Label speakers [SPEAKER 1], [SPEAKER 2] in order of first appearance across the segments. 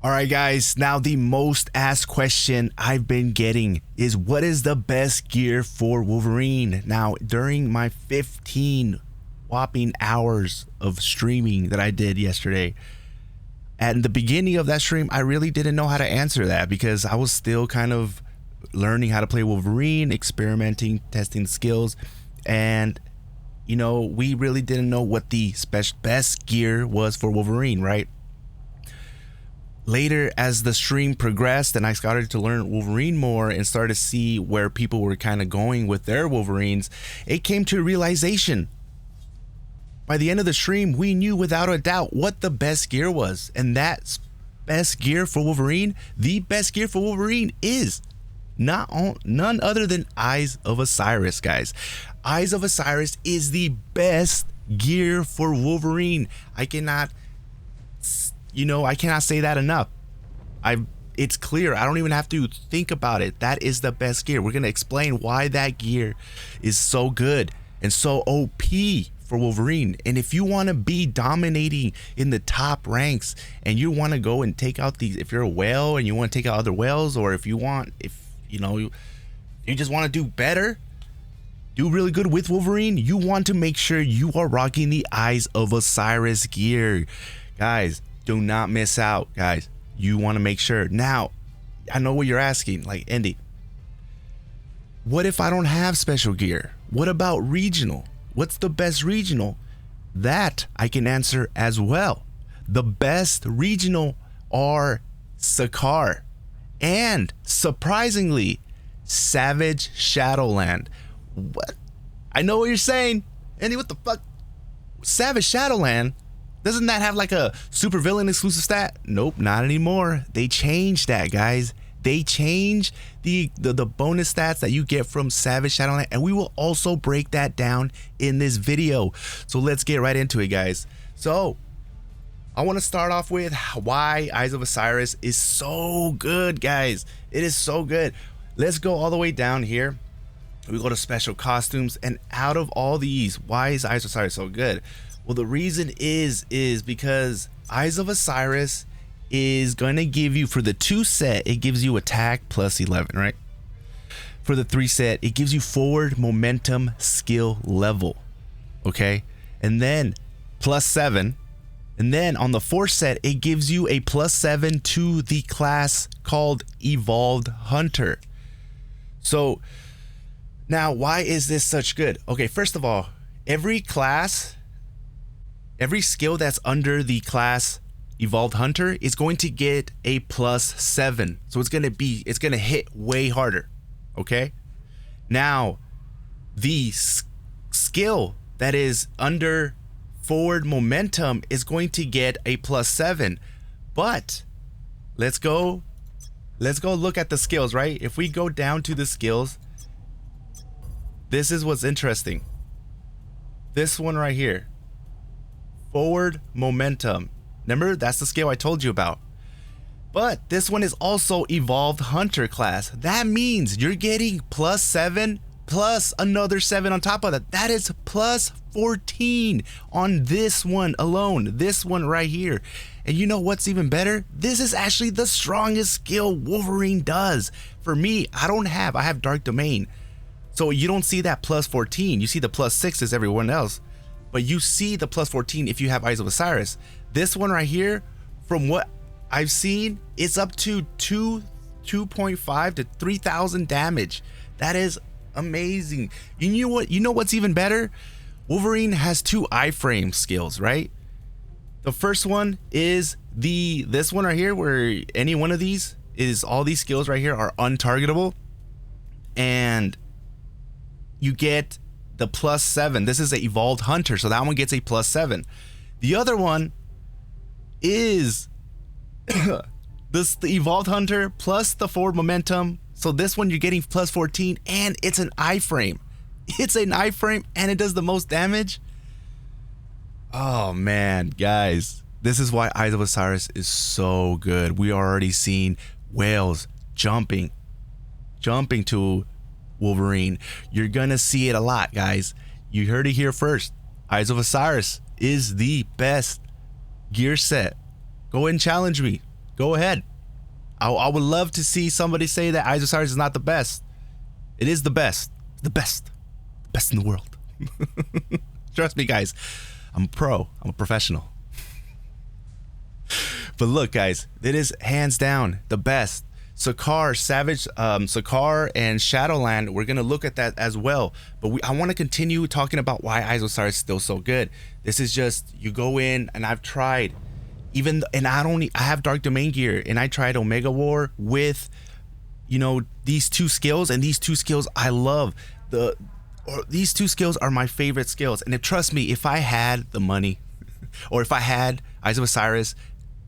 [SPEAKER 1] All right, guys, now the most asked question I've been getting is what is the best gear for Wolverine? Now, during my 15 whopping hours of streaming that I did yesterday, at the beginning of that stream, I really didn't know how to answer that because I was still kind of learning how to play Wolverine, experimenting, testing the skills, and you know, we really didn't know what the best gear was for Wolverine, right? Later, as the stream progressed and I started to learn Wolverine more and started to see where people were kind of going with their Wolverines, it came to a realization. By the end of the stream, we knew without a doubt what the best gear was. And that best gear for Wolverine, the best gear for Wolverine is none other than Eyes of Osiris, guys. Eyes of Osiris is the best gear for Wolverine. I cannot say that enough. It's clear. I don't even have to think about it. That is the best gear. We're going to explain why that gear is so good and so OP for Wolverine. And if you want to be dominating in the top ranks and you want to go and take out if you're a whale and you want to take out other whales, or if you just want to do better, do really good with Wolverine, you want to make sure you are rocking the Eyes of Osiris gear. Guys, do not miss out, guys. You want to make sure. Now, I know what you're asking, like, Andy, what if I don't have special gear? What about regional? What's the best regional? That I can answer as well. The best regional are Sakaar and, surprisingly, Savage Shadowland. What? I know what you're saying. Andy, what the fuck? Savage Shadowland? Doesn't that have like a super villain exclusive stat? Nope, not anymore. They changed that, guys. They changed the bonus stats that you get from Savage Shadowland, and we will also break that down in this video. So let's get right into it, guys. So I want to start off with why Eyes of Osiris is so good, guys. It is so good. Let's go all the way down here. We go to special costumes, and out of all these, why is Eyes of Osiris so good? Well, the reason is because Eyes of Osiris is going to give you, for the 2 set, it gives you attack plus 11, right? For the 3 set, it gives you forward momentum skill level, okay? And then plus 7. And then on the 4 set, it gives you a plus 7 to the class called Evolved Hunter. So now, why is this such good? Okay, first of all, every skill that's under the class Evolved Hunter is going to get a plus 7. So it's going to hit way harder. Okay. Now, the skill that is under forward momentum is going to get a plus 7. But let's go look at the skills, right? If we go down to the skills, this is what's interesting. This one right here. Forward momentum. Remember, that's the skill I told you about. But this one is also Evolved Hunter class. That means you're getting plus 7 plus another 7 on top of that. That is plus 14 on this one alone. This one right here. And you know what's even better? This is actually the strongest skill Wolverine does. For me, I have Dark Domain. So you don't see that plus 14. You see the plus 6 as everyone else. But you see the plus 14 if you have Eyes of Osiris. This one right here, from what I've seen, it's up to 2.5 to 3,000 damage. That is amazing. You know what's even better? Wolverine has 2 iframe skills, right? The first one is this one right here, where any one of these is, all these skills right here are untargetable, and you get the plus 7. This is an Evolved Hunter, so that one gets a plus 7. The other one is the Evolved Hunter plus the forward momentum. So this one you're getting plus 14, and it's an iframe. It's an iframe, and it does the most damage. Oh man, guys, this is why Eyes of Osiris is so good. We are already seeing whales jumping to Wolverine. You're gonna see it a lot, guys. You heard it here first. Eyes of Osiris is the best gear set. Go ahead and challenge me. Go ahead. I would love to see somebody say that Eyes of Osiris is not the best. It is the best. The best. The best in the world. Trust me, guys. I'm a pro. I'm a professional. But look, guys, it is hands down the best. Sakaar, Savage, Sakaar, and Shadowland, we're going to look at that as well. But I want to continue talking about why Eyes of Osiris is still so good. This is just, you go in, and I've tried, I have Dark Domain gear, and I tried Omega War with, you know, these two skills, and these two skills I love. These two skills are my favorite skills. And trust me, if I had the money, or if I had Eyes of Osiris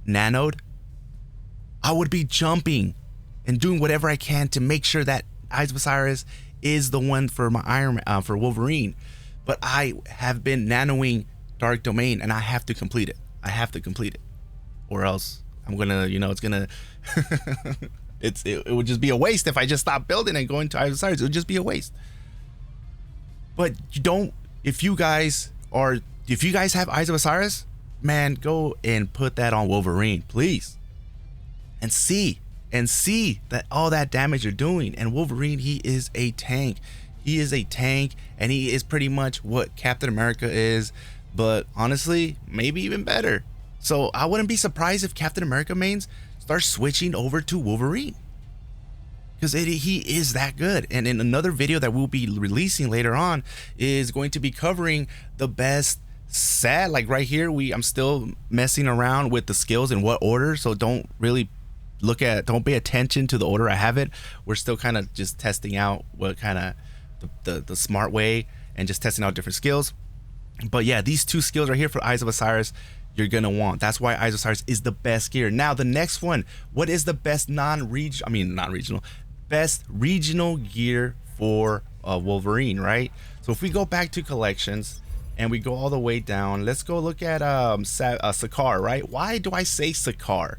[SPEAKER 1] nanoed, I would be jumping and doing whatever I can to make sure that Eyes of Osiris is the one for my for Wolverine. But I have been nanoing Dark Domain, and I have to complete it. I have to complete it, or else I'm gonna, you know, it's gonna it would just be a waste if I just stopped building and going to Eyes of Osiris. It would just be a waste. But you don't. If you guys have Eyes of Osiris, man, go and put that on Wolverine, please, and see that all that damage you're doing. And Wolverine, he is a tank. He is a tank, and he is pretty much what Captain America is, but honestly, maybe even better. So I wouldn't be surprised if Captain America mains start switching over to Wolverine, because he is that good. And in another video that we'll be releasing later on is going to be covering the best set. Like right here, I'm still messing around with the skills in what order, so don't pay attention to the order I have it. We're still kind of just testing out what kind of the smart way, and just testing out different skills. But yeah, these two skills right here for Eyes of Osiris, you're gonna want. That's why Eyes of Osiris is the best gear. Now the next one, what is the best best regional gear for Wolverine, right? So if we go back to collections and we go all the way down, let's go look at Sakaar, right? Why do I say Sakaar?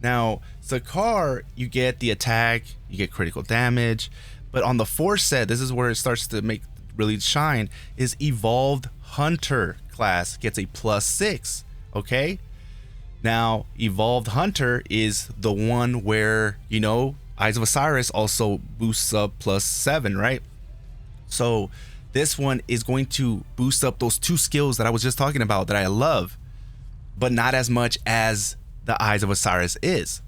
[SPEAKER 1] Now Sakaar, you get the attack, you get critical damage, but on the Force set, this is where it starts to really shine, is Evolved Hunter class gets a +6. Okay, now Evolved Hunter is the one where, you know, Eyes of Osiris also boosts up +7, right? So this one is going to boost up those two skills that I was just talking about that I love, but not as much as the Eyes of Osiris is.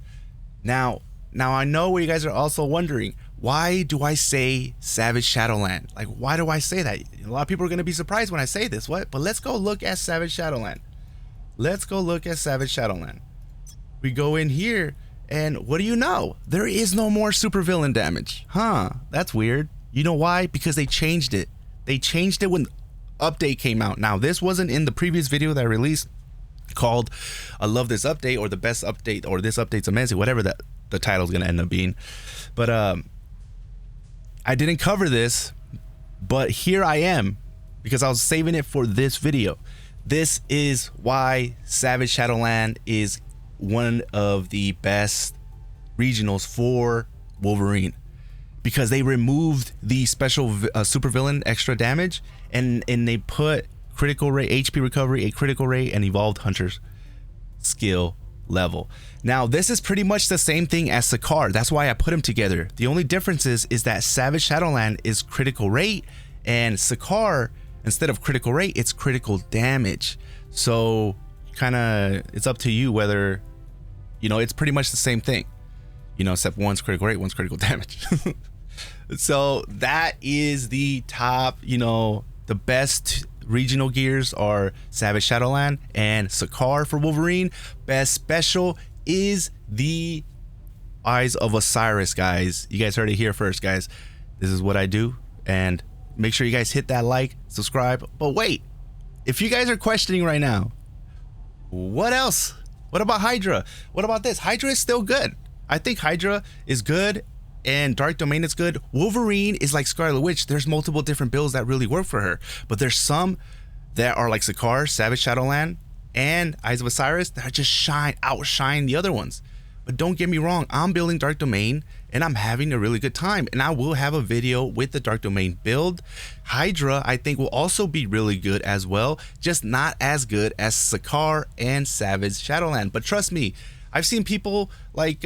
[SPEAKER 1] Now I know what you guys are also wondering. Why do I say Savage Shadowland? Like, why do I say that? A lot of people are going to be surprised when I say this. What? But let's go look at Savage Shadowland. We go in here, and what do you know? There is no more supervillain damage. Huh, that's weird. You know why? Because they changed it. They changed it when update came out. Now, this wasn't in the previous video that I released called I love this update, or the best update, or this update's amazing, whatever the title is going to end up being. But I didn't cover this, but here I am, because I was saving it for this video. This is why Savage Shadowland is one of the best regionals for Wolverine, because they removed the special supervillain extra damage, and they put critical rate, HP recovery, a critical rate, and Evolved Hunter's skill level. Now this is pretty much the same thing as Sakaar. That's why I put them together. The only difference is that Savage Shadowland is critical rate, and Sakaar, instead of critical rate, it's critical damage. So kind of, it's up to you whether, you know, it's pretty much the same thing, you know, except one's critical rate, one's critical damage. So that is the top, you know, the best regional gears are Savage Shadowland and Sakaar for Wolverine. Best special is the Eyes of Osiris, guys. You guys heard it here first, guys. This is what I do, and make sure you guys hit that like, subscribe. But wait, if you guys are questioning right now, what else? What about Hydra? What about this? Hydra is still good. I think Hydra is good, and Dark Domain is good. Wolverine is like Scarlet Witch. There's multiple different builds that really work for her, but there's some that are like Sakaar, Savage Shadowland, and Eyes of Osiris that just outshine the other ones. But don't get me wrong, I'm building Dark Domain and I'm having a really good time, and I will have a video with the Dark Domain build. Hydra, I think, will also be really good as well, just not as good as Sakaar and Savage Shadowland. But trust me, I've seen people like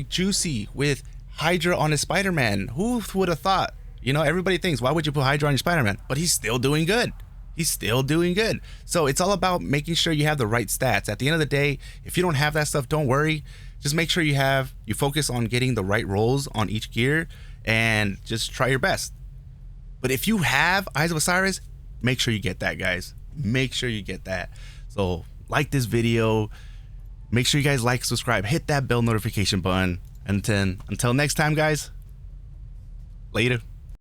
[SPEAKER 1] Juicy with Hydra on his Spider-Man. Who would have thought? You know, everybody thinks, why would you put Hydra on your Spider-Man? But he's still doing good. He's still doing good. So it's all about making sure you have the right stats. At the end of the day, if you don't have that stuff, don't worry. Just make sure you focus on getting the right rolls on each gear and just try your best. But if you have Eyes of Osiris, make sure you get that, guys. Make sure you get that. So like this video. Make sure you guys like, subscribe, hit that bell notification button. And then until next time, guys, later.